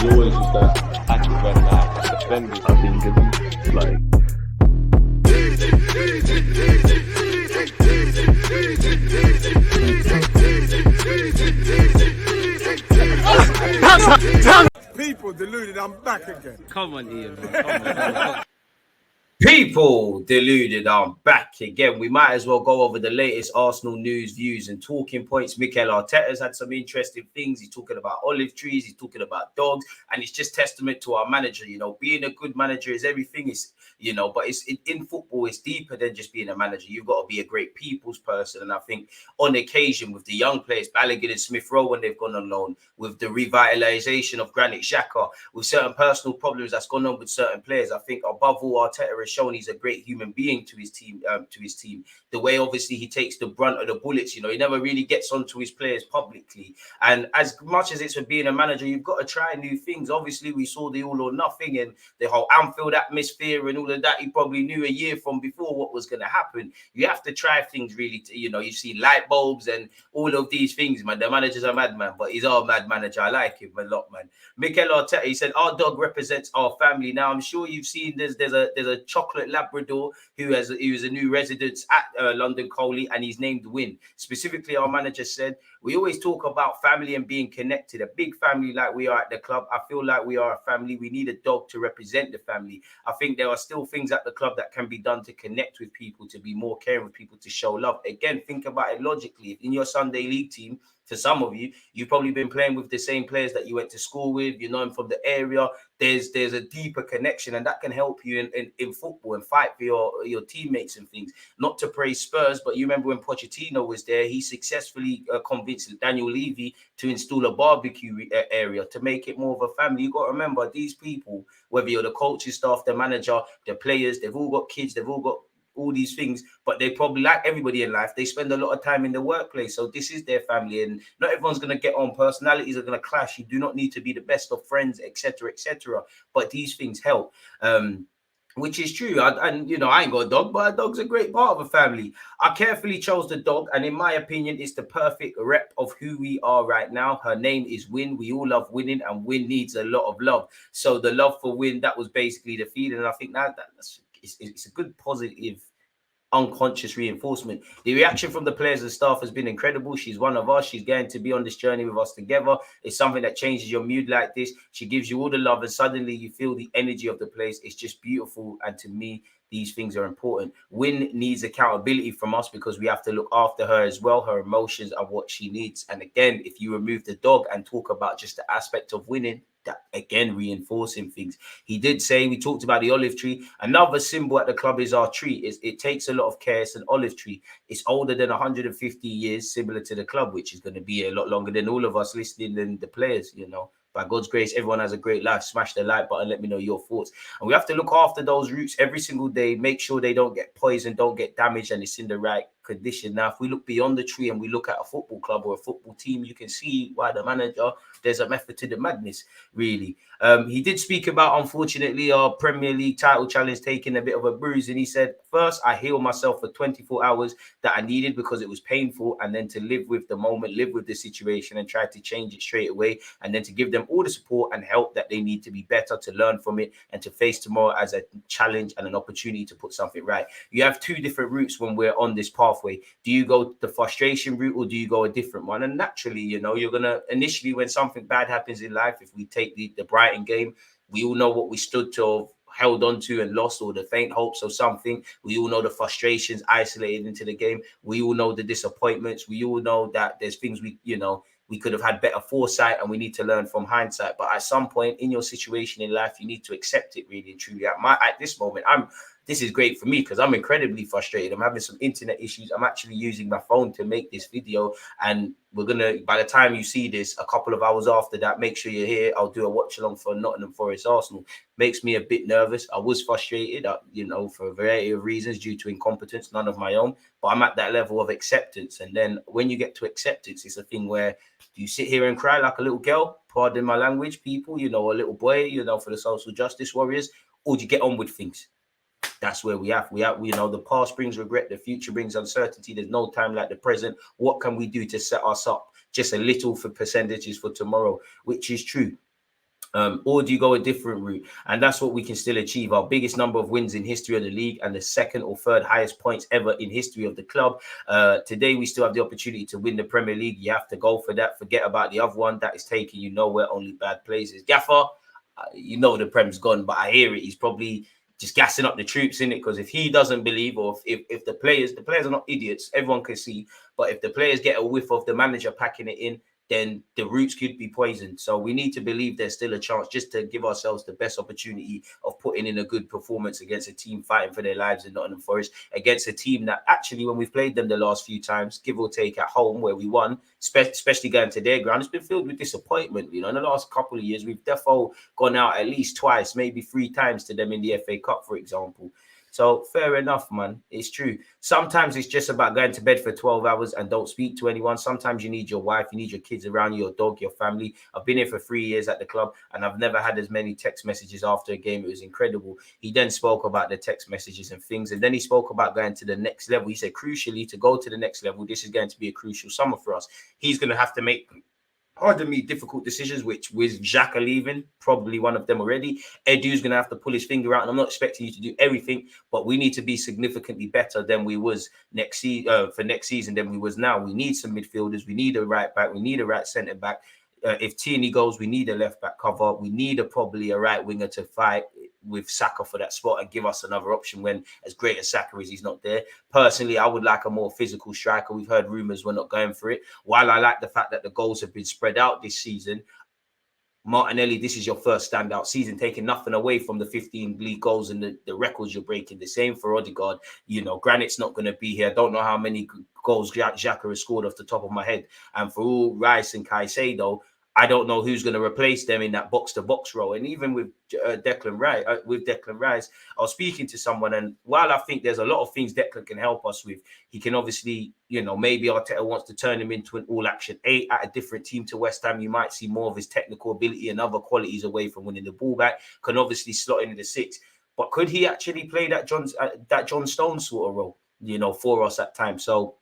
He always used to act when defenders. I think it's like. People deluded, I'm back again. Come on, Ian, man. Come on. People deluded, I'm back again. We might as well go over the latest Arsenal news, views, and talking points. Mikel Arteta's had some interesting things. He's talking about olive trees, he's talking about dogs, and it's just testament to our manager. You know, being a good manager is everything. Is but in football, it's deeper than just being a manager. You've got to be a great people's person, and I think on occasion with the young players, Balogun and Smith Rowe when they've gone on loan, with the revitalization of Granit Xhaka, with certain personal problems that's gone on with certain players, I think above all, Arteta has shown he's a great human being to his team. The way obviously he takes the brunt of the bullets, he never really gets onto his players publicly. And as much as it's for being a manager, you've got to try new things. Obviously, we saw the all or nothing and the whole Anfield atmosphere and all of that. He probably knew a year from before what was going to happen. You have to try things really. You see light bulbs and all of these things, man. The manager's a madman, but he's our mad manager. I like him a lot, man. Mikel Arteta, he said, our dog represents our family. Now, I'm sure you've seen there's a chocolate Labrador who is a new resident at London Coley, and he's named Win. Specifically, our manager said, we always talk about family and being connected. A big family like we are at the club. I feel like we are a family. We need a dog to represent the family. I think there are still things at the club that can be done to connect with people, to be more caring with people, to show love. Again, think about it logically. In your Sunday league team, for some of you, you've probably been playing with the same players that you went to school with, you know them from the area. There's a deeper connection, and that can help you in football and fight for your teammates and things. Not to praise Spurs, but you remember when Pochettino was there, he successfully convinced Daniel Levy to install a barbecue area to make it more of a family. You got to remember, these people, whether you're the coaching staff, the manager, the players, they've all got kids, they've all got all these things, but they probably, like everybody in life, they spend a lot of time in the workplace. So this is their family, and not everyone's going to get on. Personalities are going to clash. You do not need to be the best of friends, etc., etc. But these things help. Which is true. I ain't got a dog, but a dog's a great part of a family. I carefully chose the dog, and in my opinion, it's the perfect rep of who we are right now. Her name is Win. We all love winning, and Win needs a lot of love. So the love for Win, that was basically the feeling. And I think it's a good positive unconscious reinforcement. The reaction from the players and staff has been incredible. She's one of us. She's going to be on this journey with us together. It's something that changes your mood like this. She gives you all the love, and suddenly you feel the energy of the place. It's just beautiful. And to me, these things are important. Win needs accountability from us because we have to look after her as well. Her emotions are what she needs. And again, if you remove the dog and talk about just the aspect of winning, that again reinforcing things. He did say, we talked about the olive tree. Another symbol at the club is our tree. It takes a lot of care. It's an olive tree. It's older than 150 years, similar to the club, which is going to be a lot longer than all of us listening than the players, By God's grace, everyone has a great life. Smash the like button. Let me know your thoughts. And we have to look after those roots every single day. Make sure they don't get poisoned, don't get damaged, and it's in the right condition. Now, if we look beyond the tree and we look at a football club or a football team, you can see why the manager, there's a method to the madness, really. He did speak about, unfortunately, our Premier League title challenge taking a bit of a bruise. And he said, first, I healed myself for 24 hours that I needed because it was painful. And then to live with the moment, live with the situation and try to change it straight away. And then to give them all the support and help that they need to be better, to learn from it and to face tomorrow as a challenge and an opportunity to put something right. You have two different routes when we're on this pathway. Do you go the frustration route or do you go a different one? And naturally, you're going to initially, when something bad happens in life, if we take the Brighton game, we all know what we stood to, held on to and lost, or the faint hopes of something. We all know the frustrations isolated into the game. We all know the disappointments. We all know that there's things we could have had better foresight and we need to learn from hindsight. But at some point in your situation in life, you need to accept it really and truly. At this moment, this is great for me because I'm incredibly frustrated. I'm having some internet issues. I'm actually using my phone to make this video. And we're going to, by the time you see this, a couple of hours after that, make sure you're here. I'll do a watch along for Nottingham Forest Arsenal. Makes me a bit nervous. I was frustrated, for a variety of reasons due to incompetence, none of my own. But I'm at that level of acceptance. And then when you get to acceptance, it's a thing where you sit here and cry like a little girl, pardon my language, people, a little boy, for the social justice warriors, or do you get on with things? That's where we have, the past brings regret, the future brings uncertainty. There's no time like the present. What can we do to set us up just a little for percentages for tomorrow, which is true. Or do you go a different route? And that's what we can still achieve. Our biggest number of wins in history of the league and the second or third highest points ever in history of the club. Today, we still have the opportunity to win the Premier League. You have to go for that. Forget about the other one that is taking you nowhere, only bad places. Gaffer, you know the Prem's gone, but I hear it. He's probably just gassing up the troops in it, because if he doesn't believe, or if the players are not idiots, everyone can see, but if the players get a whiff of the manager packing it in, then the roots could be poisoned. So we need to believe there's still a chance, just to give ourselves the best opportunity of putting in a good performance against a team fighting for their lives in Nottingham Forest, against a team that actually, when we've played them the last few times, give or take at home where we won, especially going to their ground, it's been filled with disappointment. You know, in the last couple of years, we've defo gone out at least twice, maybe 3 times to them in the FA Cup, for example. So fair enough, man. It's true. Sometimes it's just about going to bed for 12 hours and don't speak to anyone. Sometimes you need your wife, you need your kids around you, your dog, your family. I've been here for 3 years at the club, and I've never had as many text messages after a game. It was incredible. He then spoke about the text messages and things, and then he spoke about going to the next level. He said, crucially, to go to the next level, this is going to be a crucial summer for us. He's going to have to make, pardon me, difficult decisions, which with Xhaka leaving, probably one of them already. Edu's going to have to pull his finger out, and I'm not expecting you to do everything, but we need to be significantly better than we was for next season than we was now. We need some midfielders. We need a right back. We need a right centre back. If Tierney goes, we need a left back cover. We need probably a right winger to fight with Saka for that spot and give us another option when, as great as Saka is, he's not there. Personally, I would like a more physical striker. We've heard rumours we're not going for it. While I like the fact that the goals have been spread out this season, Martinelli, this is your first standout season, taking nothing away from the 15 league goals and the records you're breaking. The same for Odegaard. You know, Granit's not going to be here. I don't know how many goals Xhaka has scored off the top of my head. And for all Rice and Caicedo, I don't know who's going to replace them in that box-to-box role. And even with Declan Rice, I was speaking to someone, and while I think there's a lot of things Declan can help us with, he can obviously, you know, maybe Arteta wants to turn him into an all-action 8 at a different team to West Ham. You might see more of his technical ability and other qualities away from winning the ball back. Can obviously slot into the 6. But could he actually play that John Stones sort of role, you know, for us at times? So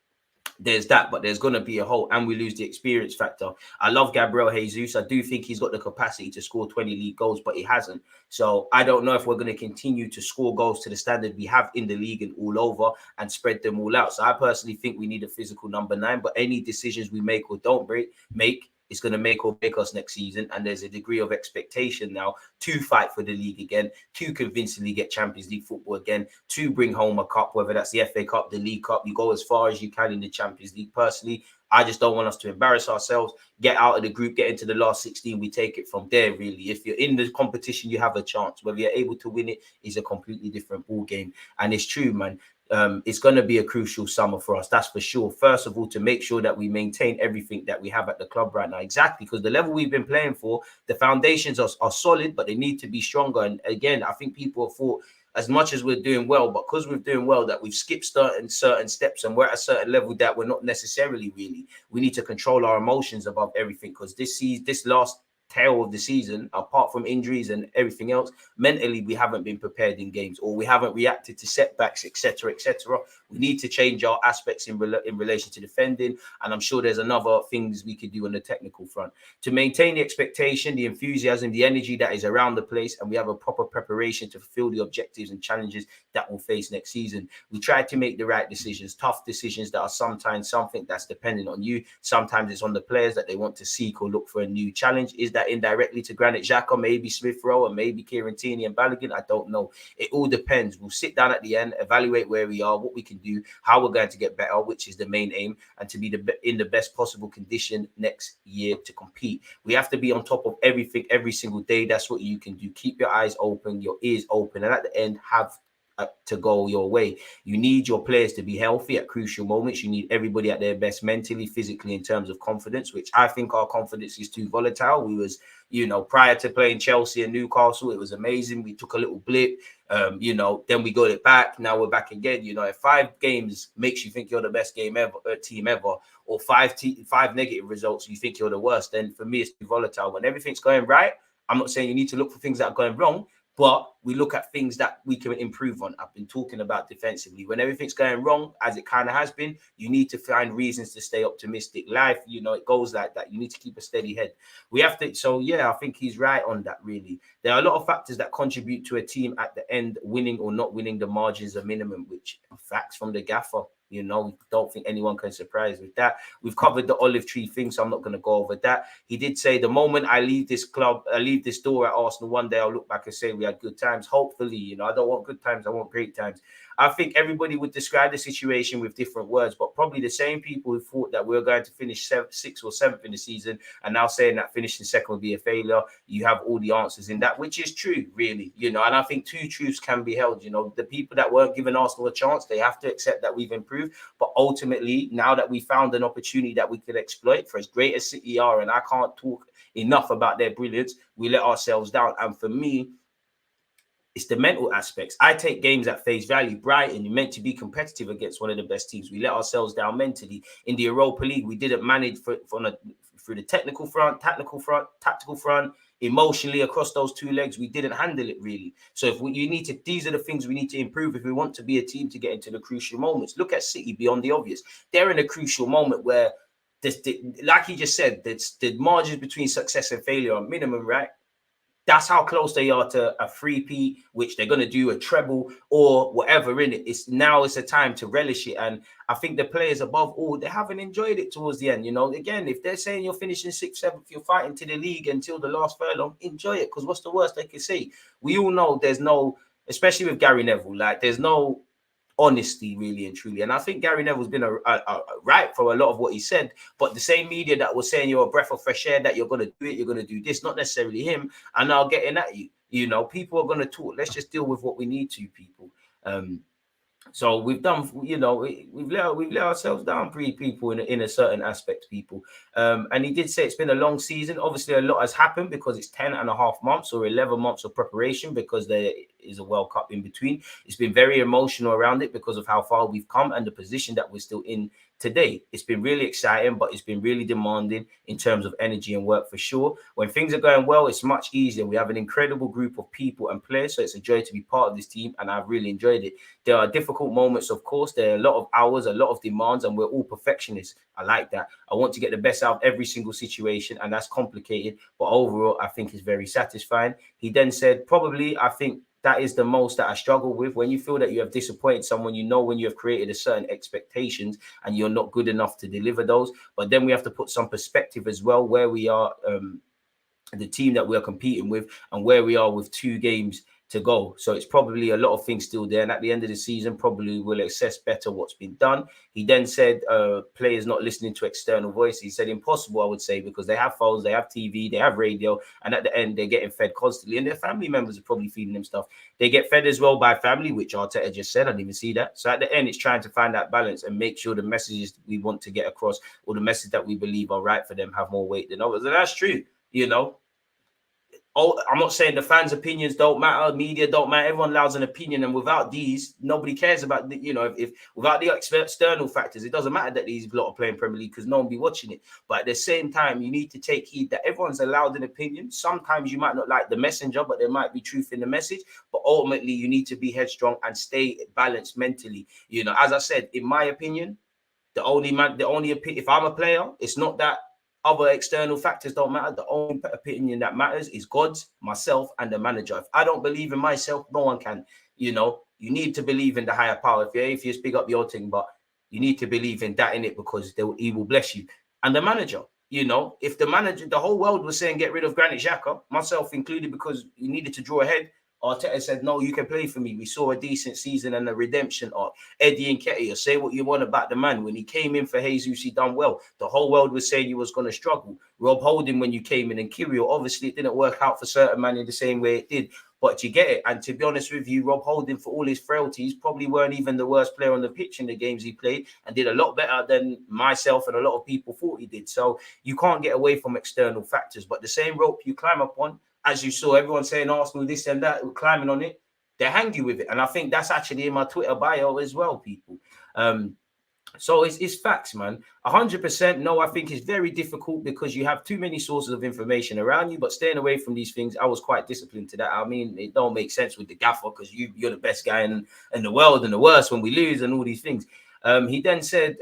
there's that, but there's going to be a hole, and we lose the experience factor. I love Gabriel Jesus. I do think he's got the capacity to score 20 league goals, but he hasn't. So I don't know if we're going to continue to score goals to the standard we have in the league and all over and spread them all out. So I personally think we need a physical number 9, but any decisions we make or don't make, it's going to make or break us next season. And there's a degree of expectation now to fight for the league again, to convincingly get Champions League football again, to bring home a cup, whether that's the FA Cup, the League Cup. You go as far as you can in the Champions League. Personally, I just don't want us to embarrass ourselves, get out of the group, get into the last 16. We take it from there, really. If you're in the competition, you have a chance. Whether you're able to win it is a completely different ball game. And it's true, man. It's going to be a crucial summer for us, that's for sure. First of all, to make sure that we maintain everything that we have at the club right now. Exactly, because the level we've been playing for, the foundations are solid, but they need to be stronger. And again, I think people have thought, as much as we're doing well, but because we're doing well, that we've skipped certain steps and we're at a certain level that we're not necessarily really. We need to control our emotions above everything, because this last tail of the season, apart from injuries and everything else, mentally we haven't been prepared in games, or we haven't reacted to setbacks, etc., etc. We need to change our aspects in relation to defending, and I'm sure there's another things we could do on the technical front to maintain the expectation, the enthusiasm, the energy that is around the place, and we have a proper preparation to fulfill the objectives and challenges that we'll face next season. We try to make the right decisions, tough decisions that are sometimes something that's dependent on you. Sometimes it's on the players that they want to seek or look for a new challenge. Is that indirectly to Granit Xhaka, maybe Smith Rowe, and maybe Kieran Tierney and Balogun? I don't know. It all depends. We'll sit down at the end, evaluate where we are, what we can do, how we're going to get better, which is the main aim, and to be in the best possible condition next year to compete. We have to be on top of everything every single day. That's what you can do. Keep your eyes open, your ears open, and at the end, have to go your way. You need your players to be healthy at crucial moments. You need everybody at their best mentally, physically, in terms of confidence, which I think our confidence is too volatile. We was, you know, prior to playing Chelsea and Newcastle, it was amazing. We took a little blip, you know, then we got it back. Now we're back again. You know, if 5 games makes you think you're the best team ever, or 5 negative results, you think you're the worst, then for me, it's too volatile. When everything's going right, I'm not saying you need to look for things that are going wrong, But we look at things that we can improve on. I've been talking about defensively. When everything's going wrong, as it kind of has been, you need to find reasons to stay optimistic. Life, you know, it goes like that. You need to keep a steady head. We have to. So, yeah, I think he's right on that, really. There are a lot of factors that contribute to a team at the end winning or not winning. The margins are minimum, which are facts from the gaffer. You know, don't think anyone can surprise with that. We've covered the olive tree thing, so I'm not going to go over that. He did say, the moment I leave this club, I leave this door at Arsenal, one day I'll look back and say we had good times. Hopefully, you know, I don't want good times. I want great times. I think everybody would describe the situation with different words, but probably the same people who thought that we were going to finish 6th or 7th in the season and now saying that finishing second would be a failure. You have all the answers in that, which is true, really, you know, and I think two truths can be held. You know, the people that weren't giving Arsenal a chance, they have to accept that we've improved. But ultimately, now that we found an opportunity that we could exploit, for as great as City are, and I can't talk enough about their brilliance, we let ourselves down. And for me, it's the mental aspects. I take games at face value. Brighton, you're meant to be competitive against one of the best teams. We let ourselves down mentally. In the Europa League, we didn't manage through the tactical front, emotionally across those two legs. We didn't handle it really. So these are the things we need to improve if we want to be a team to get into the crucial moments. Look at City beyond the obvious. They're in a crucial moment where, like he just said, the margins between success and failure are minimum, right? That's how close they are to a 3-peat, which they're going to do a treble or whatever in it. It's a time to relish it. And I think the players above all, they haven't enjoyed it towards the end. You know, again, if they're saying you're finishing 6th, 7th, you're fighting to the league until the last furlong, enjoy it. Because what's the worst they can say? We all know there's no, especially with Gary Neville, like there's no honesty really and truly. And I think Gary Neville's been right for a lot of what he said, but the same media that was saying you're a breath of fresh air, that you're going to do it, you're going to do this, not necessarily him, are now getting at you. You know, people are going to talk. Let's just deal with what we need to, people. So we've done, you know, we've let ourselves down, people, in a certain aspect, people. And he did say it's been a long season. Obviously, a lot has happened because it's 10.5 months or 11 months of preparation because there is a World Cup in between. It's been very emotional around it because of how far we've come and the position that we're still in today. It's been really exciting, but it's been really demanding in terms of energy and work for sure. When things are going well, it's much easier. We have an incredible group of people and players, so it's a joy to be part of this team, and I've really enjoyed it. There are difficult moments, of course. There are a lot of hours, a lot of demands, and we're all perfectionists. I like that. I want to get the best out of every single situation, and that's complicated, but overall, I think it's very satisfying. He then said, probably, I think that is the most that I struggle with. When you feel that you have disappointed someone, you know, when you have created a certain expectations and you're not good enough to deliver those. But then we have to put some perspective as well, where we are, the team that we are competing with, and where we are with 2 games to go. So it's probably a lot of things still there. And at the end of the season, probably we'll assess better what's been done. He then said players not listening to external voices. He said impossible, I would say, because they have phones, they have TV, they have radio, and at the end, they're getting fed constantly. And their family members are probably feeding them stuff. They get fed as well by family, which Arteta just said. I didn't even see that. So at the end, it's trying to find that balance and make sure the messages we want to get across or the message that we believe are right for them have more weight than others. And that's true, you know. Oh, I'm not saying the fans' opinions don't matter, media don't matter. Everyone allows an opinion, and without these, nobody cares about the, you know, if without the external factors, it doesn't matter that these lot are playing Premier League because no one be watching it. But at the same time, you need to take heed that everyone's allowed an opinion. Sometimes you might not like the messenger, but there might be truth in the message. But ultimately, you need to be headstrong and stay balanced mentally. You know, as I said, in my opinion, if I'm a player, it's not that other external factors don't matter. The only opinion that matters is God's, myself, and the manager. If I don't believe in myself, no one can. You know, you need to believe in the higher power. If you speak up your thing, but you need to believe in that in it because he will bless you. And the manager, you know, if the manager, the whole world was saying get rid of Granit Xhaka, myself included, because you needed to draw ahead. Arteta said, no, you can play for me. We saw a decent season and a redemption arc. Eddie Nketiah, say what you want about the man. When he came in for Jesus, he done well. The whole world was saying he was going to struggle. Rob Holding, when you came in, and Kirill, obviously it didn't work out for certain man in the same way it did. But you get it. And to be honest with you, Rob Holding, for all his frailties, probably weren't even the worst player on the pitch in the games he played, and did a lot better than myself and a lot of people thought he did. So you can't get away from external factors. But the same rope you climb up on, as you saw everyone saying Arsenal, this and that, climbing on it, they hang you with it. And I think that's actually in my Twitter bio as well, people. So it's facts, man. 100%. No, I think it's very difficult because you have too many sources of information around you. But staying away from these things, I was quite disciplined to that. I mean, it don't make sense with the gaffer because you're the best guy in the world and the worst when we lose and all these things. He then said,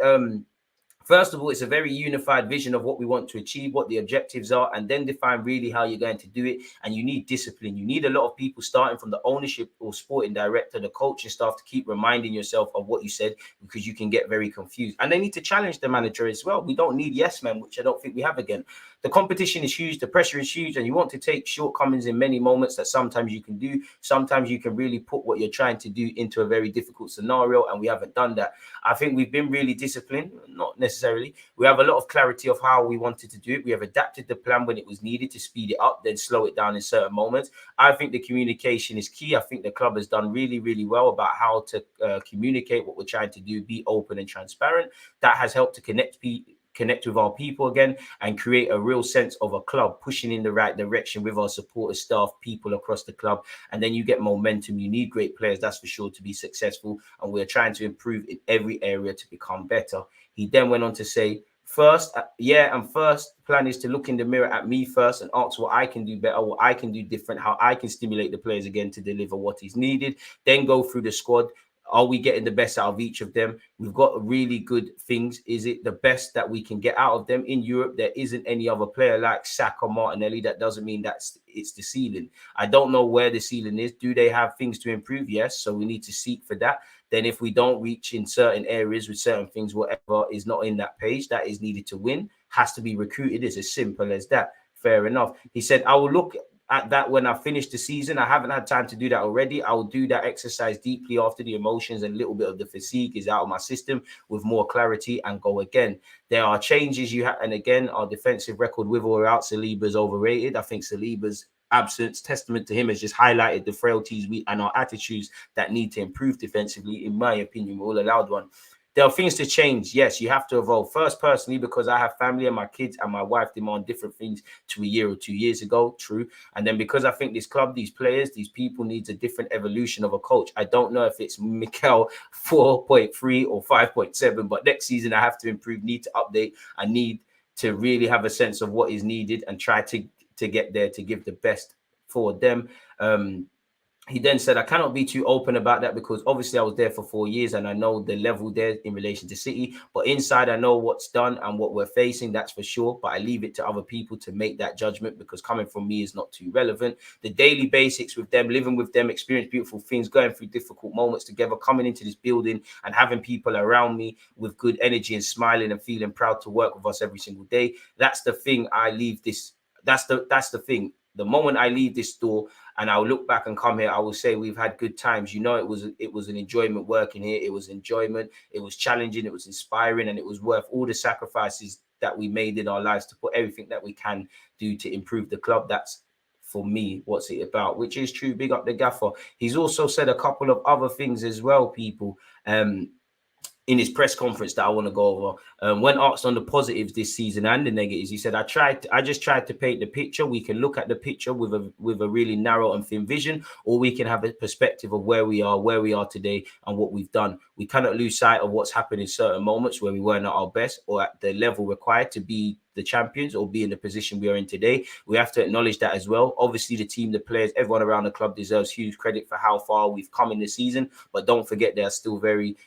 first of all, it's a very unified vision of what we want to achieve, what the objectives are, and then define really how you're going to do it. And you need discipline. You need a lot of people starting from the ownership or sporting director, the coaching staff to keep reminding yourself of what you said, because you can get very confused. And they need to challenge the manager as well. We don't need yes men, which I don't think we have again. The competition is huge. The pressure is huge. And you want to take shortcomings in many moments that sometimes you can do. Sometimes you can really put what you're trying to do into a very difficult scenario. And we haven't done that. I think we've been really disciplined, not necessarily. We have a lot of clarity of how we wanted to do it. We have adapted the plan when it was needed to speed it up, then slow it down in certain moments. I think the communication is key. I think the club has done really, really well about how to communicate what we're trying to do, be open and transparent. That has helped to connect with our people again and create a real sense of a club pushing in the right direction with our supporters, staff, people across the club. And then you get momentum. You need great players, that's for sure, to be successful. And we're trying to improve in every area to become better. He then went on to say, first plan is to look in the mirror at me first and ask what I can do better, what I can do different, how I can stimulate the players again to deliver what is needed. Then go through the squad. Are we getting the best out of each of them? We've got really good things. Is it the best that we can get out of them? In Europe, there isn't any other player like Saka, Martinelli. That doesn't mean it's the ceiling. I don't know where the ceiling is. Do they have things to improve? Yes. So we need to seek for that. Then if we don't reach in certain areas with certain things, whatever is not in that page that is needed to win has to be recruited. It's as simple as that. Fair enough. He said, I will look at that when I finish the season. I haven't had time to do that already. I will do that exercise deeply after the emotions and a little bit of the fatigue is out of my system with more clarity and go again. There are changes you have. And again, our defensive record with or without Saliba is overrated. I think Saliba's absence, testament to him, has just highlighted the frailties and our attitudes that need to improve defensively. In my opinion, we're all allowed one. There are things to change. Yes, you have to evolve. First, personally, because I have family and my kids and my wife demand different things to a year or 2 years ago. True. And then because I think this club, these players, these people needs a different evolution of a coach. I don't know if it's Mikel 4.3 or 5.7, but next season I have to improve, need to update. I need to really have a sense of what is needed and try to get there to give the best for them. He then said, I cannot be too open about that because obviously I was there for 4 years and I know the level there in relation to City. But inside, I know what's done and what we're facing, that's for sure. But I leave it to other people to make that judgment because coming from me is not too relevant. The daily basics with them, living with them, experience beautiful things, going through difficult moments together, coming into this building and having people around me with good energy and smiling and feeling proud to work with us every single day. That's the thing I leave this. That's the thing. The moment I leave this door and I'll look back and come here, I will say we've had good times. You know, it was an enjoyment working here. It was enjoyment. It was challenging. It was inspiring, and it was worth all the sacrifices that we made in our lives to put everything that we can do to improve the club. That's, for me, what's it about, which is true. Big up the gaffer. He's also said a couple of other things as well, people. In his press conference that I want to go over, when asked on the positives this season and the negatives, he said, I just tried to paint the picture. We can look at the picture with a really narrow and thin vision, or we can have a perspective of where we are today and what we've done. We cannot lose sight of what's happened in certain moments where we weren't at our best or at the level required to be the champions or be in the position we are in today. We have to acknowledge that as well. Obviously, the team, the players, everyone around the club deserves huge credit for how far we've come in the season. But don't forget, there are still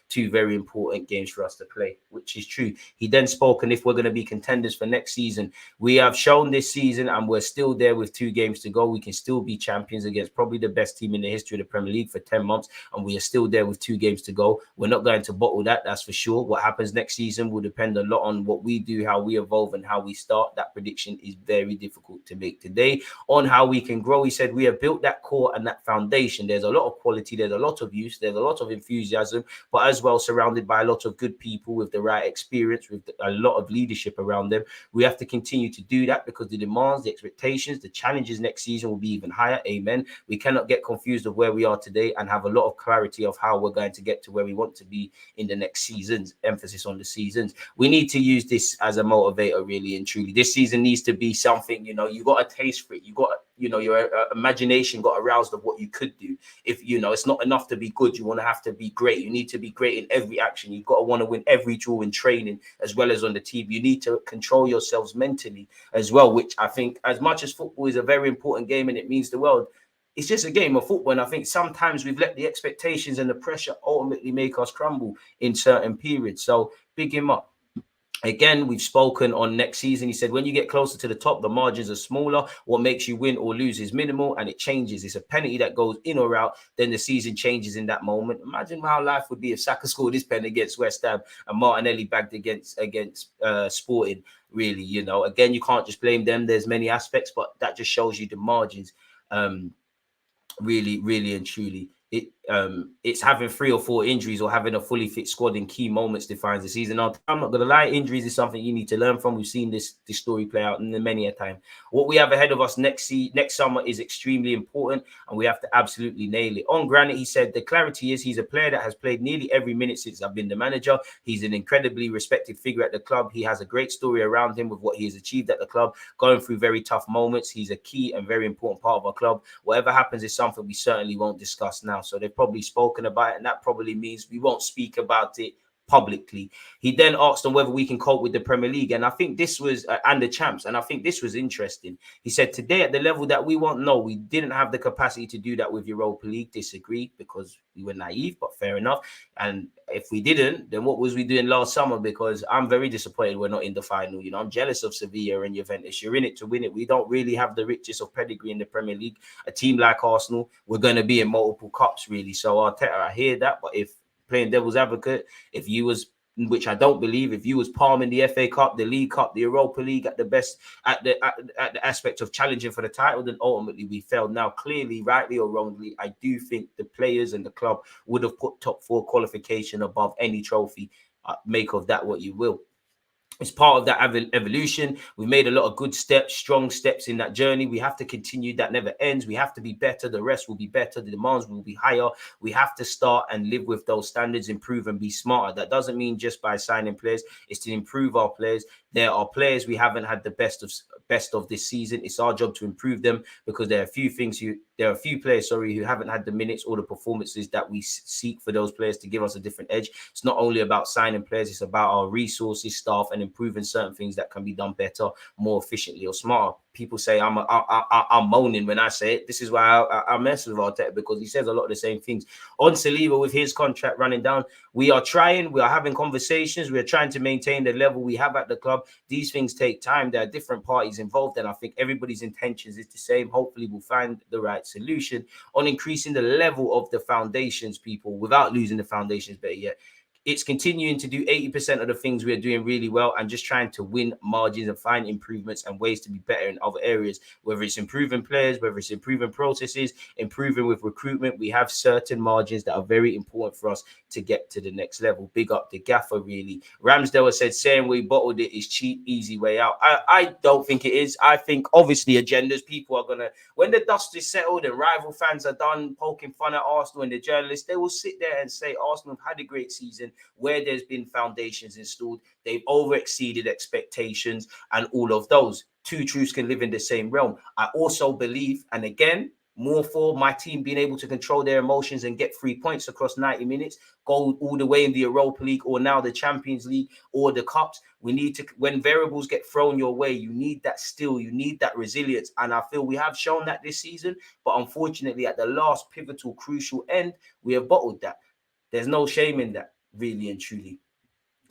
two very important games for us to play, which is true. He then spoke, and if we're going to be contenders for next season, we have shown this season, and we're still there with 2 games to go. We can still be champions against probably the best team in the history of the Premier League for 10 months, and we are still there with 2 games to go. We're not going to bottle that, that's for sure. What happens next season will depend a lot on what we do, how we evolve, and how we start. That prediction is very difficult to make today. On how we can grow, he said, we have built that core and that foundation. There's a lot of quality, there's a lot of use, there's a lot of enthusiasm, but as well surrounded by a lot of good people with the right experience, with a lot of leadership around them. We have to continue to do that because the demands, the expectations, the challenges next season will be even higher. Amen. We cannot get confused of where we are today and have a lot of clarity of how we're going to get to where we want to be in the next seasons. Emphasis on the seasons. We need to use this as a motivator, really and truly. This season needs to be something, you know, you got a taste for it. You got your imagination got aroused of what you could do. If it's not enough to be good, you want to have to be great. You need to be great in every action. You've got to want to win every duel in training as well as on the team. You need to control yourselves mentally as well, which I think, as much as football is a very important game and it means the world, it's just a game of football. And I think sometimes we've let the expectations and the pressure ultimately make us crumble in certain periods. So big him up. Again, we've spoken on next season. He said, when you get closer to the top, the margins are smaller. What makes you win or lose is minimal, and it changes. It's a penalty that goes in or out. Then the season changes in that moment. Imagine how life would be if Saka scored this pen against West Ham and Martinelli bagged against Sporting. Really, again, you can't just blame them. There's many aspects, but that just shows you the margins. Really, really and truly. It's having 3 or 4 injuries or having a fully fit squad in key moments defines the season. Now, I'm not going to lie, injuries is something you need to learn from. We've seen this story play out in many a time. What we have ahead of us next summer is extremely important, and we have to absolutely nail it. On Granit, he said, the clarity is he's a player that has played nearly every minute since I've been the manager. He's an incredibly respected figure at the club. He has a great story around him with what he has achieved at the club, going through very tough moments. He's a key and very important part of our club. Whatever happens is something we certainly won't discuss now. So they've probably spoken about it, and that probably means we won't speak about it publicly. He then asked on whether we can cope with the Premier League, and I think this was and the champs, and I think this was interesting. He said, today at the level that we want, no, we didn't have the capacity to do that with Europa League. Disagree, because we were naive, but fair enough. And if we didn't, then what was we doing last summer? Because I'm very disappointed we're not in the final. I'm jealous of Sevilla and Juventus. You're in it to win it. We don't really have the richest of pedigree in the Premier League. A team like Arsenal, we're going to be in multiple cups, really. So Arteta, I hear that, but if playing devil's advocate, if you was, which I don't believe, if you was palming the FA Cup, the League Cup, the Europa League at the best, at the aspect of challenging for the title, then ultimately we failed. Now, clearly, rightly or wrongly, I do think the players and the club would have put top 4 qualification above any trophy. Make of that what you will. It's part of that evolution. We made a lot of good steps, strong steps in that journey. We have to continue. That never ends. We have to be better. The rest will be better. The demands will be higher. We have to start and live with those standards, improve and be smarter. That doesn't mean just by signing players. It's to improve our players. There are players we haven't had the best of this season. It's our job to improve them, because there are a few players who haven't had the minutes or the performances that we seek for those players to give us a different edge. It's not only about signing players, it's about our resources, staff, and improving certain things that can be done better, more efficiently or smarter. People say I'm moaning when I say it. This is why I mess with Arteta, because he says a lot of the same things. On Saliba, with his contract running down, we are having conversations. We are trying to maintain the level we have at the club. These things take time. There are different parties involved, and I think everybody's intentions is the same. Hopefully we'll find the right solution on increasing the level of the foundations, people, without losing the foundations, better yet. It's continuing to do 80% of the things we're doing really well, and just trying to win margins and find improvements and ways to be better in other areas, whether it's improving players, whether it's improving processes, improving with recruitment. We have certain margins that are very important for us to get to the next level. Big up the gaffer, really. Ramsdale has said, saying we bottled it is cheap, easy way out. I don't think it is. I think obviously agendas, people are going to, when the dust is settled and rival fans are done poking fun at Arsenal and the journalists, they will sit there and say Arsenal have had a great season where there's been foundations installed. They've over exceeded expectations, and all of those. Two truths can live in the same realm. I also believe, and again, more for my team being able to control their emotions and get 3 points across 90 minutes, go all the way in the Europa League or now the Champions League or the Cups. We need to, when variables get thrown your way, you need that still, you need that resilience. And I feel we have shown that this season, but unfortunately at the last pivotal, crucial end, we have bottled that. There's no shame in that, really and truly.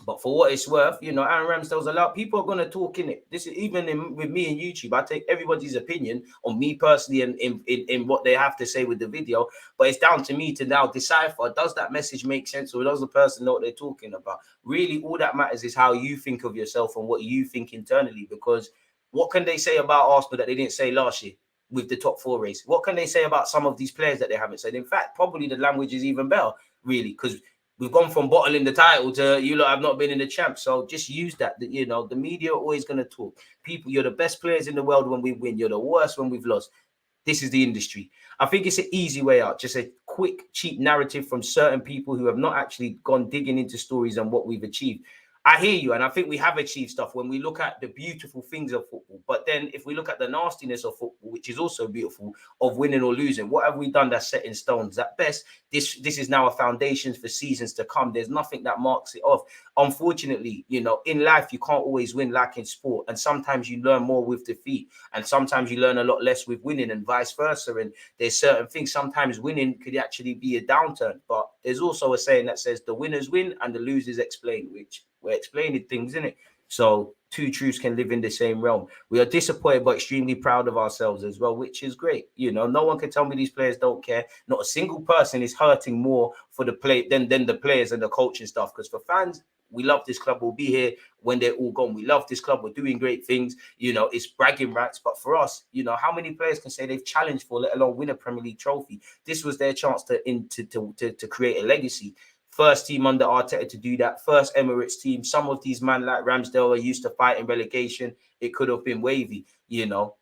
But for what it's worth, Aaron Ramsdale's allowed. People are going to talk in it. This is even with me and YouTube. I take everybody's opinion on me personally and in what they have to say with the video. But it's down to me to now decipher, does that message make sense, or does the person know what they're talking about? Really, all that matters is how you think of yourself and what you think internally. Because what can they say about Arsenal that they didn't say last year with the top 4 race? What can they say about some of these players that they haven't said? In fact, probably the language is even better, really, because we've gone from bottling the title to you lot have not been in the champ. So just use that. The media are always going to talk. People, you're the best players in the world when we win. You're the worst when we've lost. This is the industry. I think it's an easy way out. Just a quick, cheap narrative from certain people who have not actually gone digging into stories and what we've achieved. I hear you, and I think we have achieved stuff when we look at the beautiful things of football. But then if we look at the nastiness of football, which is also beautiful, of winning or losing, what have we done that's set in stones? At best, this is now a foundation for seasons to come. There's nothing that marks it off. Unfortunately, you know, in life, you can't always win like in sport. And sometimes you learn more with defeat. And sometimes you learn a lot less with winning and vice versa. And there's certain things, sometimes winning could actually be a downturn. But there's also a saying that says the winners win and the losers explain, which we're explaining things, in it. So two truths can live in the same realm. We are disappointed but extremely proud of ourselves as well, which is great. You know, no one can tell me these players don't care. Not a single person is hurting more for the play than the players and the coaching stuff. Because for fans, we love this club. We'll be here when they're all gone. We love this club. We're doing great things. You know, it's bragging rights. But for us, you know, how many players can say they've challenged for, let alone win a Premier League trophy? This was their chance to create a legacy. First team under Arteta to do that. First Emirates team. Some of these men like Ramsdale are used to fighting relegation. It could have been wavy, you know.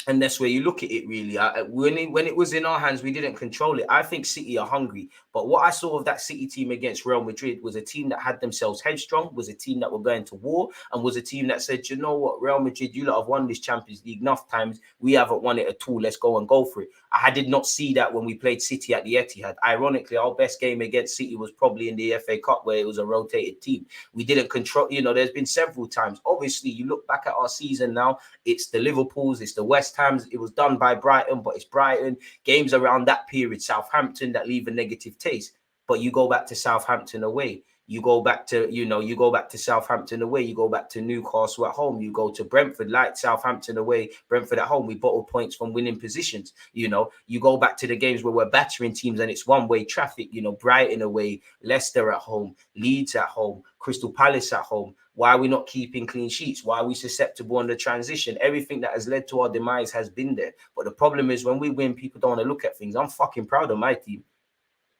And that's where you look at it, really. When it was in our hands, we didn't control it. I think City are hungry. But what I saw of that City team against Real Madrid was a team that had themselves headstrong, was a team that were going to war, and was a team that said, you know what, Real Madrid, you lot have won this Champions League enough times. We haven't won it at all. Let's go for it. I did not see that when we played City at the Etihad. Ironically, our best game against City was probably in the FA Cup, where it was a rotated team. We didn't control, you know, there's been several times. Obviously, you look back at our season now, it's the Liverpools, it's the West Hams. It was done by Brighton, but it's Brighton. Games around that period, Southampton, that leave a negative taste. But you go back to Southampton away. You go back to, you know, you go back to Southampton away. You go back to Newcastle at home. You go to Brentford, like Southampton away, Brentford at home. We bottle points from winning positions. You know, you go back to the games where we're battering teams and it's one-way traffic. You know, Brighton away, Leicester at home, Leeds at home, Crystal Palace at home. Why are we not keeping clean sheets? Why are we susceptible on the transition? Everything that has led to our demise has been there. But the problem is when we win, people don't want to look at things. I'm fucking proud of my team.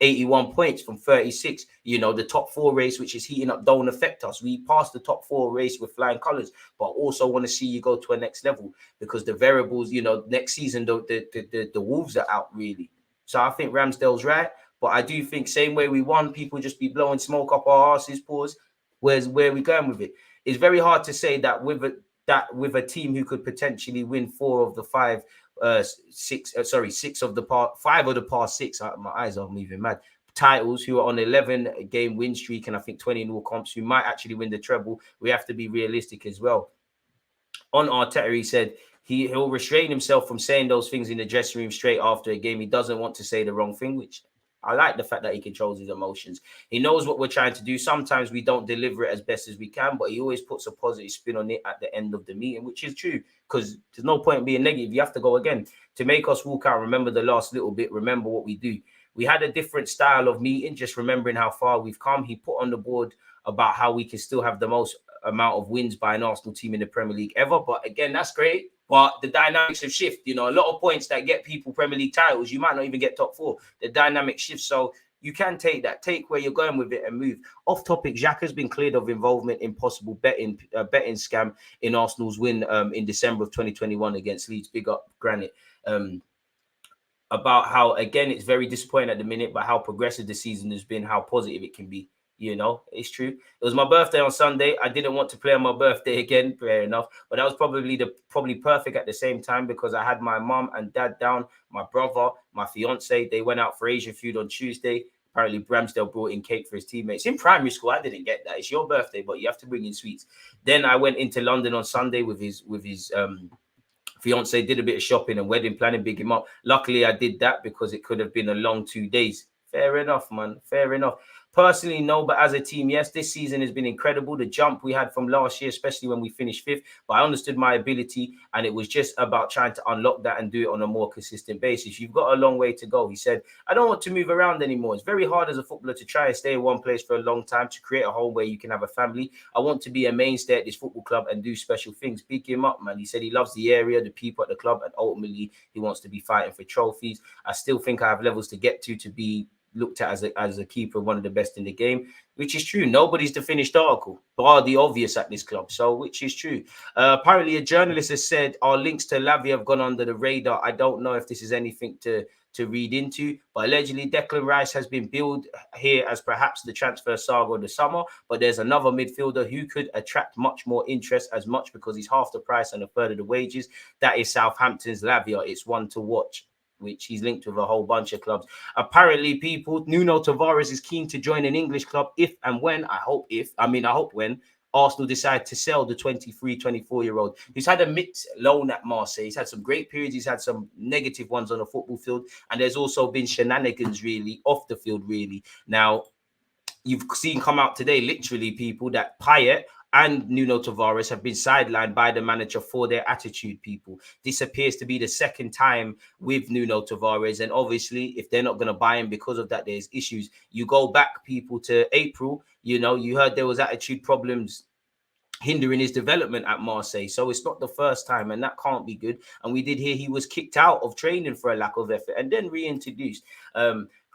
81 points from 36. You know, the top four race, which is heating up, don't affect us. We passed the top four race with flying colours, but also want to see you go to a next level because the variables, you know, next season, the Wolves are out, really. So I think Ramsdale's right. But I do think same way we won, people just be blowing smoke up our asses, pause. Where are we going with it? It's very hard to say that with a team who could potentially win 4 of the 5 5 of the past 6, my eyes are moving mad, titles, who are on 11 game win streak and I think 20 in all comps, who might actually win the treble. We have to be realistic as well. On Arteta, he said he'll restrain himself from saying those things in the dressing room straight after a game. He doesn't want to say the wrong thing, which I like the fact that he controls his emotions. He knows what we're trying to do. Sometimes we don't deliver it as best as we can, but he always puts a positive spin on it at the end of the meeting, which is true because there's no point in being negative. You have to go again. To make us walk out, remember the last little bit, remember what we do. We had a different style of meeting, just remembering how far we've come. He put on the board about how we can still have the most amount of wins by an Arsenal team in the Premier League ever. But again, that's great. But the dynamics have shifted. You know, a lot of points that get people Premier League titles, you might not even get top 4. The dynamic shifts. So you can take that, take where you're going with it and move. Off topic, Xhaka's been cleared of involvement in possible betting scam in Arsenal's win in December of 2021 against Leeds. Big up Granit. About how, again, it's very disappointing at the minute, but how progressive the season has been, how positive it can be. You know, it's true. It was my birthday on Sunday. I didn't want to play on my birthday again, fair enough. But that was probably perfect at the same time because I had my mom and dad down, my brother, my fiance. They went out for Asian food on Tuesday. Apparently, Ramsdale brought in cake for his teammates. In primary school, I didn't get that. It's your birthday, but you have to bring in sweets. Then I went into London on Sunday with his fiance, did a bit of shopping and wedding planning, big him up. Luckily, I did that because it could have been a long 2 days. Fair enough, man. Fair enough. Personally, no, but as a team, yes, this season has been incredible. The jump we had from last year, especially when we finished 5th, but I understood my ability and it was just about trying to unlock that and do it on a more consistent basis. You've got a long way to go. He said, I don't want to move around anymore. It's very hard as a footballer to try and stay in one place for a long time, to create a home where you can have a family. I want to be a mainstay at this football club and do special things. Pick him up, man. He said he loves the area, the people at the club, and ultimately he wants to be fighting for trophies. I still think I have levels to get to be looked at as a keeper, one of the best in the game, which is true. Nobody's the finished article, bar the obvious at this club. So, which is true. Apparently, a journalist has said our links to Lavia have gone under the radar. I don't know if this is anything to to read into. But allegedly, Declan Rice has been billed here as perhaps the transfer saga of the summer. But there's another midfielder who could attract much more interest, as much because he's half the price and a third of the wages. That is Southampton's Lavia. It's one to watch, which he's linked with a whole bunch of clubs. Apparently, people, Nuno Tavares is keen to join an English club if and when, I hope when, Arsenal decide to sell the 23, 24-year-old. He's had a mixed loan at Marseille. He's had some great periods. He's had some negative ones on the football field. And there's also been shenanigans, really, off the field, really. Now, you've seen come out today, literally, people, that Payet and Nuno Tavares have been sidelined by the manager for their attitude, people. This appears to be the second time with Nuno Tavares. And obviously, if they're not going to buy him because of that, there's issues. You go back, people, to April, you know, you heard there was attitude problems hindering his development at Marseille. So it's not the first time, and that can't be good. And we did hear he was kicked out of training for a lack of effort and then reintroduced.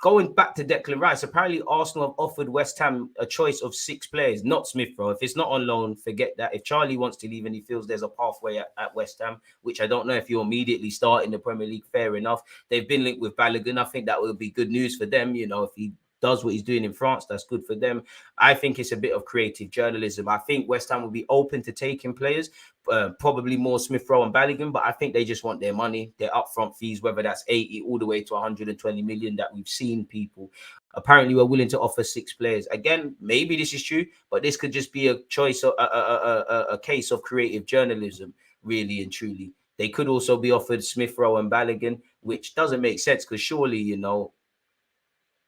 Going back to Declan Rice, apparently Arsenal have offered West Ham a choice of 6 players, not Smith Rowe. If it's not on loan, forget that. If Charlie wants to leave and he feels there's a pathway at West Ham, which I don't know if you immediately start in the Premier League, fair enough. They've been linked with Balogun. I think that would be good news for them. You know, if he does what he's doing in France, that's good for them. I think it's a bit of creative journalism. I think West Ham will be open to taking players, probably more Smith Rowe and Balogun, but I think they just want their money, their upfront fees, whether that's 80 all the way to 120 million that we've seen. People apparently were willing to offer 6 players. Again, maybe this is true, but this could just be a choice of a case of creative journalism, really and truly. They could also be offered Smith Rowe and Balogun, which doesn't make sense because surely, you know,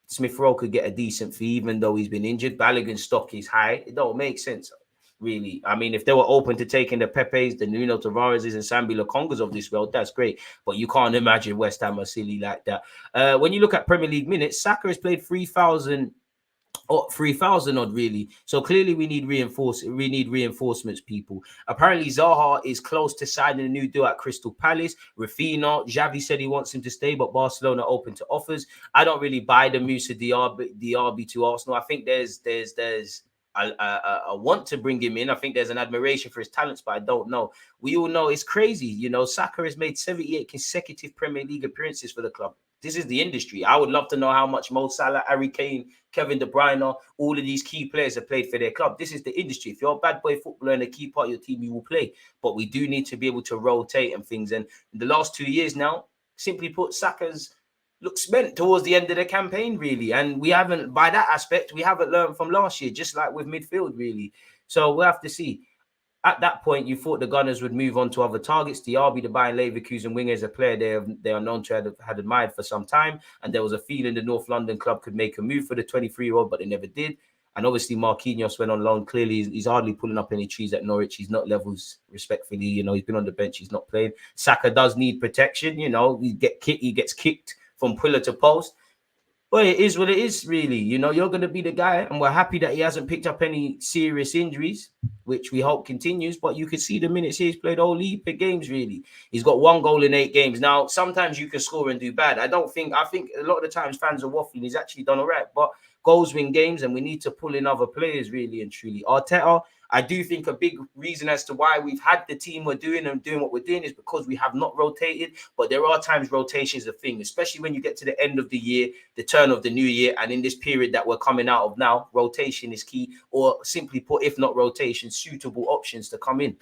Smith Rowe could get a decent fee even though he's been injured. Balogun's stock is high. It don't make sense, really. I mean, if they were open to taking the Pepes, the Nuno Tavares and Sambi Lokongas of this world, that's great. But you can't imagine West Ham are silly like that. When you look at Premier League minutes, Saka has played 3,000 odd, really. So clearly we need reinforcements, people. Apparently Zaha is close to signing a new deal at Crystal Palace. Rafinha, Xavi said he wants him to stay, but Barcelona open to offers. I don't really buy the Moussa Diaby to Arsenal. I think there's a want to bring him in. I think there's an admiration for his talents, but I don't know. We all know it's crazy. You know, Saka has made 78 consecutive Premier League appearances for the club. This is the industry. I would love to know how much Mo Salah, Harry Kane, Kevin De Bruyne, all of these key players have played for their club. This is the industry. If you're a bad boy footballer and a key part of your team, you will play. But we do need to be able to rotate and things. And in the last 2 years now, simply put, Saka's looks spent towards the end of the campaign, really. And we haven't, by that aspect, we haven't learned from last year, just like with midfield, really. So we'll have to see. At that point, you thought the Gunners would move on to other targets. Diaby, the Bayern Leverkusen winger, is a player they are known to have had admired for some time. And there was a feeling the North London club could make a move for the 23-year-old, but they never did. And obviously, Marquinhos went on loan. Clearly, he's hardly pulling up any trees at Norwich. He's not levels, respectfully. You know, he's been on the bench. He's not playing. Saka does need protection. You know, he gets kicked from pillar to post. Well, it is what it is, really. You know, you're going to be the guy, and we're happy that he hasn't picked up any serious injuries, which we hope continues. But you can see the minutes he's played all heap of games, really. He's got 1 goal in 8 games. Now, sometimes you can score and do bad. I think a lot of the times fans are waffling. He's actually done all right. But goals win games, and we need to pull in other players, really and truly. Arteta, I do think a big reason as to why we've had the team we're doing and doing what we're doing is because we have not rotated. But there are times rotation is a thing, especially when you get to the end of the year, the turn of the new year, and in this period that we're coming out of now, rotation is key. Or simply put, if not rotation, suitable options to come in.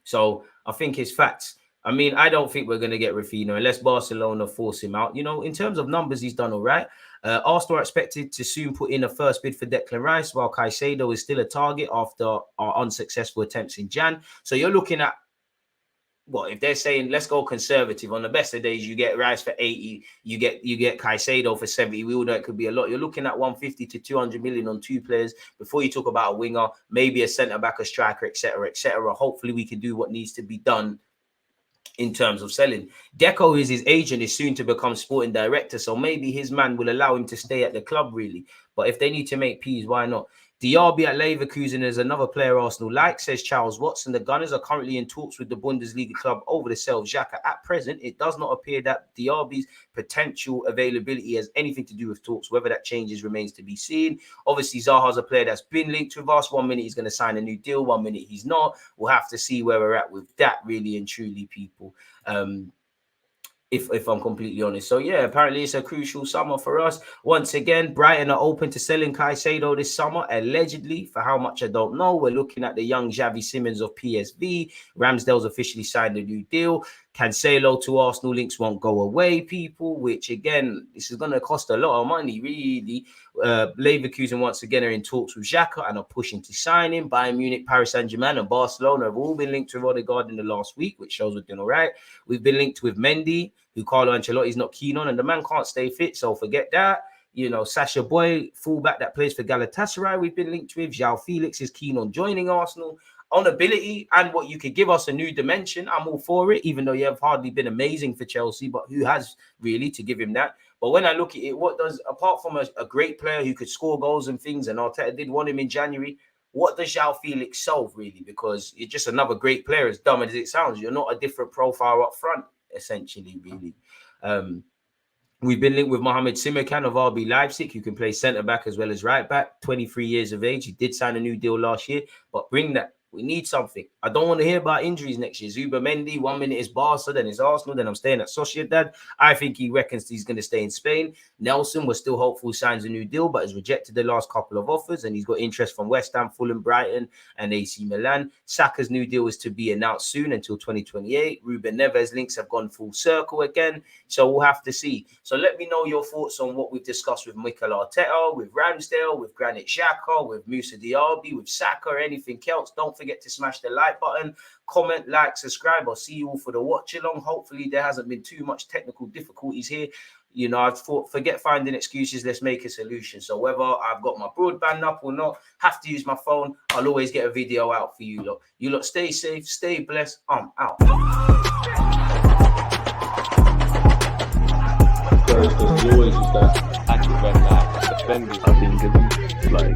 So I think it's facts. I mean, I don't think we're going to get Rafinha unless Barcelona force him out. You know, in terms of numbers, he's done all right. Arsenal are expected to soon put in a first bid for Declan Rice, while Caicedo is still a target after our unsuccessful attempts in Jan. So you're looking at, well, if they're saying let's go conservative, on the best of days, you get Rice for 80, you get Caicedo for 70. We all know it could be a lot. You're looking at 150 to 200 million on 2 players before you talk about a winger, maybe a centre back, a striker, etc., etc. Hopefully, we can do what needs to be done in terms of selling. Deco is his agent, is soon to become sporting director, so maybe his man will allow him to stay at the club, really. But if they need to make peas, why not? Diaby at Leverkusen is another player Arsenal like, says Charles Watson. The Gunners are currently in talks with the Bundesliga club over the sale of Xhaka. At present, it does not appear that Diaby's potential availability has anything to do with talks. Whether that changes remains to be seen. Obviously, Zaha's a player that's been linked with us. 1 minute he's going to sign a new deal, 1 minute he's not. We'll have to see where we're at with that, really and truly, people. if I'm completely honest. So yeah, apparently it's a crucial summer for us. Once again, Brighton are open to selling Caicedo this summer, allegedly. For how much, I don't know. We're looking at the young Xavi Simons of PSV. Ramsdale's officially signed a new deal. Cancelo to Arsenal links won't go away, people, which again, this is going to cost a lot of money, really. Leverkusen once again are in talks with Xhaka and are pushing to sign him. Bayern Munich, Paris Saint-Germain and Barcelona have all been linked with Odegaard in the last week, which shows we're doing all right. We've been linked with Mendy, who Carlo Ancelotti's not keen on, and the man can't stay fit, so forget that. You know, Sasha Boy, fullback that plays for Galatasaray, we've been linked with. João Felix is keen on joining Arsenal. On ability and what you could give us a new dimension, I'm all for it, even though you have hardly been amazing for Chelsea, but who has really to give him that? But when I look at it, what does, apart from a great player who could score goals and things, and Arteta did want him in January, what does João Felix solve, really? Because you're just another great player, as dumb as it sounds. You're not a different profile up front, essentially, really. We've been linked with Mohamed Simakan of RB Leipzig, who can play centre-back as well as right-back, 23 years of age. He did sign a new deal last year, but bring that. We need something. I don't want to hear about injuries next year. Zuba Mendy, 1 minute is Barca, then it's Arsenal, then I'm staying at Sociedad. I think he reckons he's going to stay in Spain. Nelson, we're still hopeful, signs a new deal, but has rejected the last couple of offers, and he's got interest from West Ham, Fulham, Brighton, and AC Milan. Saka's new deal is to be announced soon until 2028. Ruben Neves' links have gone full circle again, so we'll have to see. So let me know your thoughts on what we've discussed with Mikel Arteta, with Ramsdale, with Granit Xhaka, with Moussa Diaby, with Saka, or anything else. Don't forget to smash the like button, comment, like, subscribe. I'll see you all for the watch along. Hopefully there hasn't been too much technical difficulties here. You know, I've thought, forget finding excuses, let's make a solution. So whether I've got my broadband up or not, have to use my phone, I'll always get a video out for you lot. You lot stay safe, stay blessed. I'm out. You always use that active and defending. I think it's like